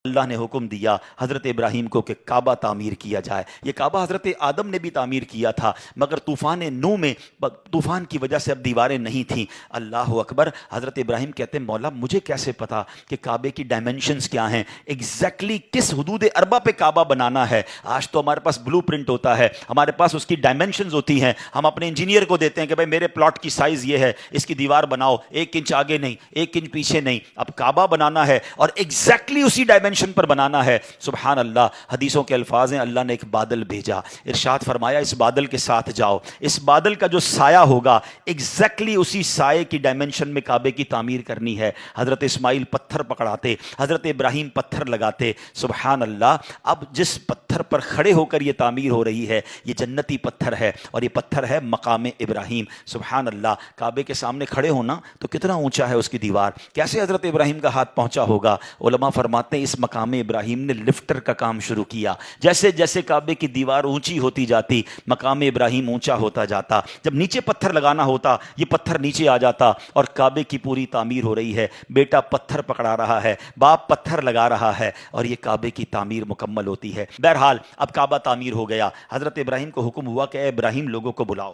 اللہ نے حکم دیا حضرت ابراہیم کو کہ کعبہ تعمیر کیا جائے۔ یہ کعبہ حضرت آدم نے بھی تعمیر کیا تھا، مگر طوفان نوح میں طوفان کی وجہ سے اب دیواریں نہیں تھیں۔ اللہ اکبر، حضرت ابراہیم کہتے ہیں مولا مجھے کیسے پتا کہ کعبے کی ڈائمنشنز کیا ہیں، ایگزیکٹلی کس حدود اربع پہ کعبہ بنانا ہے۔ آج تو ہمارے پاس بلو پرنٹ ہوتا ہے، ہمارے پاس اس کی ڈائمنشنز ہوتی ہیں، ہم اپنے انجینئر کو دیتے ہیں کہ بھائی میرے پلاٹ کی سائز یہ ہے، اس کی دیوار بناؤ 1 انچ آگے نہیں 1 انچ پیچھے نہیں۔ اب کعبہ بنانا ہے اور ایگزیکٹلی اسی ڈائمنشن پر بنانا ہے۔ سبحان اللہ، حدیثوں کے الفاظ ہیں اللہ نے ایک بادل بھیجا، ارشاد فرمایا اس بادل کے ساتھ جاؤ، اس بادل کا جو سایہ ہوگا ایگزیکٹلی اسی سائے کی ڈائمنشن میں کعبے کی تعمیر کرنی ہے۔ حضرت اسماعیل پتھر پکڑاتے، حضرت ابراہیم پتھر لگاتے۔ سبحان اللہ، اب جس پتھر پر کھڑے ہو کر یہ تعمیر ہو رہی ہے یہ جنتی پتھر ہے، اور یہ پتھر ہے مقام ابراہیم۔ سبحان اللہ، کعبے کے سامنے کھڑے ہونا تو کتنا اونچا ہے اس کی دیوار، کیسے حضرت ابراہیم کا ہاتھ پہنچا ہوگا؟ علماء فرماتے ہیں اس مقام ابراہیم نے لفٹر کا کام شروع کیا۔ جیسے جیسے کعبے کی دیوار اونچی ہوتی جاتی مقام ابراہیم اونچا ہوتا جاتا، جب نیچے پتھر لگانا ہوتا یہ پتھر نیچے آ جاتا، اور کعبے کی پوری تعمیر ہو رہی ہے۔ بیٹا پتھر پکڑا رہا ہے، باپ پتھر لگا رہا ہے، اور یہ کعبے کی تعمیر مکمل ہوتی ہے۔ بہرحال اب کعبہ تعمیر ہو گیا، حضرت ابراہیم کو حکم ہوا کہ اے ابراہیم لوگوں کو بلاؤ۔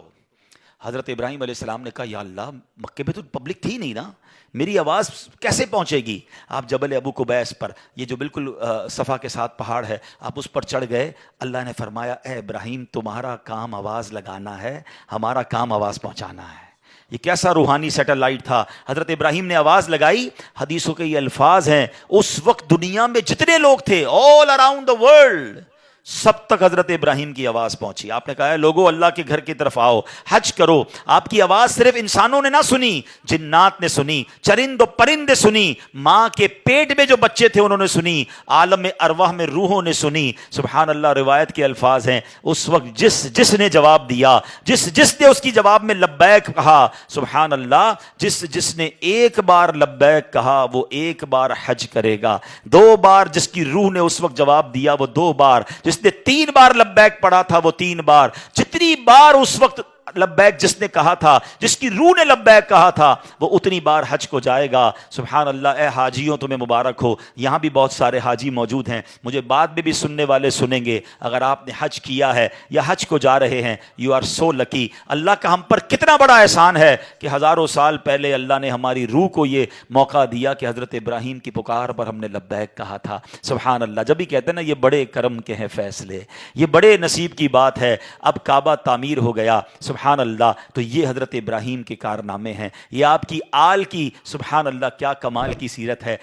حضرت ابراہیم علیہ السلام نے کہا یا اللہ مکے میں تو پبلک تھی نہیں نا، میری آواز کیسے پہنچے گی؟ آپ جبل ابو قبیس پر، یہ جو بالکل صفا کے ساتھ پہاڑ ہے، آپ اس پر چڑھ گئے۔ اللہ نے فرمایا اے ابراہیم تمہارا کام آواز لگانا ہے، ہمارا کام آواز پہنچانا ہے۔ یہ کیسا روحانی سیٹلائٹ تھا! حضرت ابراہیم نے آواز لگائی، حدیثوں کے یہ الفاظ ہیں اس وقت دنیا میں جتنے لوگ تھے all around the world سب تک حضرت ابراہیم کی آواز پہنچی۔ آپ نے کہا ہے لوگو اللہ کے گھر کی طرف آؤ، حج کرو۔ آپ کی آواز صرف انسانوں نے نہ سنی، جنات نے سنی، چرند و پرند سنی، ماں کے پیٹ میں جو بچے تھے انہوں نے سنی، عالم ارواح میں روحوں نے سنی۔ سبحان اللہ، روایت کے الفاظ ہیں اس وقت جس نے جواب دیا، جس نے اس کی جواب میں لبیک کہا، سبحان اللہ، جس نے ایک بار لبیک کہا وہ ایک بار حج کرے گا، 2 بار جس کی روح نے اس وقت جواب دیا وہ 2 بار، جس نے 3 بار لبیک پڑھا تھا وہ 3 بار، جتنی بار اس وقت لبیک جس نے کہا تھا، جس کی روح نے لبیک کہا تھا، وہ اتنی بار حج کو جائے گا۔ سبحان اللہ، اے حاجیوں تمہیں مبارک ہو۔ یہاں بھی بہت سارے حاجی موجود ہیں، مجھے بعد میں بھی سننے والے سنیں گے۔ اگر آپ نے حج کیا ہے یا حج کو جا رہے ہیں، یو آر سو لکی۔ اللہ کا ہم پر کتنا بڑا احسان ہے کہ ہزاروں سال پہلے اللہ نے ہماری روح کو یہ موقع دیا کہ حضرت ابراہیم کی پکار پر ہم نے لبیک کہا تھا۔ سبحان اللہ، جب بھی کہتے ہیں نا یہ بڑے کرم کے ہیں فیصلے، یہ بڑے نصیب کی بات ہے۔ اب کعبہ تعمیر ہو گیا، سبحان اللہ، تو یہ حضرت ابراہیم کے کارنامے ہیں، یہ آپ کی آل کی، سبحان اللہ کیا کمال کی سیرت ہے۔